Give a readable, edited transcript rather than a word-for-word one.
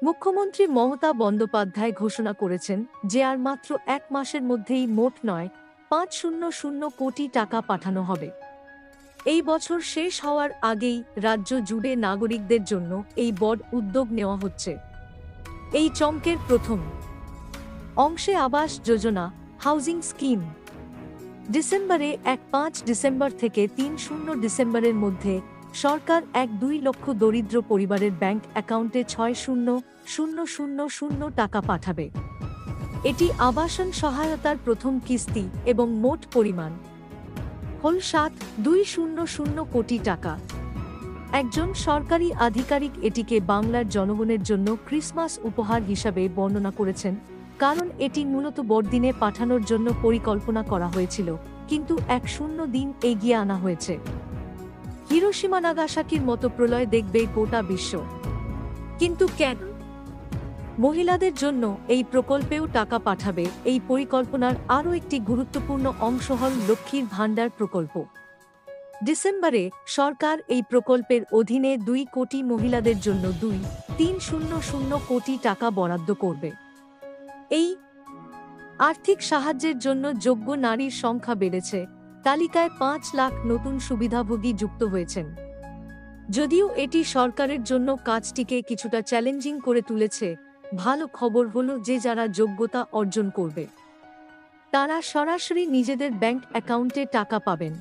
মুখ্যমন্ত্রী মমতা বন্দ্যোপাধ্যায় ঘোষণা করেছেন যে আর মাত্র ১ মাসের মধ্যেই মোট ৯,৫০০ কোটি টাকা পাঠানো হবে। এই বছর শেষ হওয়ার আগেই রাজ্য জুড়ে নাগরিকদের জন্য এই বড় উদ্যোগ নেওয়া হচ্ছে। এই চমকের প্রথম অংশে আবাস যোজনা হাউজিং স্কিম ডিসেম্বরে ১-৫ ডিসেম্বর থেকে ৩-০ ডিসেম্বরের মধ্যে সরকার ১-২ লক্ষ দরিদ্র পরিবারের ব্যাংক অ্যাকাউন্টে ৬,০০,০০০ টাকা পাঠাবে। এটি আবাসন সহায়তার প্রথম কিস্তি এবং মোট পরিমাণ হল ৭,২০০ কোটি টাকা। একজন সরকারি আধিকারিক এটিকে বাংলার জনগণের জন্য ক্রিসমাস উপহার হিসাবে বর্ণনা করেছেন, কারণ এটি মূলত বড়দিনে পাঠানোর জন্য পরিকল্পনা করা হয়েছিল, কিন্তু ১-০ দিন এগিয়ে আনা হয়েছে। হিরোশিমা নাগাসাকির মতো প্রলয় দেখবে গোটা বিশ্ব, কিন্তু কেন? মহিলাদের জন্য এই প্রকল্পেও টাকা পাঠাবে। এই পরিকল্পনার আরও একটি গুরুত্বপূর্ণ অংশ হল লক্ষ্মীর ভাণ্ডার প্রকল্প। ডিসেম্বরে সরকার এই প্রকল্পের অধীনে ২ কোটি মহিলাদের জন্য ২,৩০০ কোটি টাকা বরাদ্দ করবে। এই আর্থিক সাহায্যের জন্য যোগ্য নারীর সংখ্যা বেড়েছে, তালিকায় ৫ লাখ নতুন সুবিধাভোগী যুক্ত হয়েছেন। যদিও এটি সরকারের জন্য কাজটিকে কিছুটা চ্যালেঞ্জিং করে তুলেছে, ভালো খবর হলো যে যারা যোগ্যতা অর্জন করবে তারা সরাসরি নিজেদের ব্যাংক অ্যাকাউন্টে টাকা পাবেন।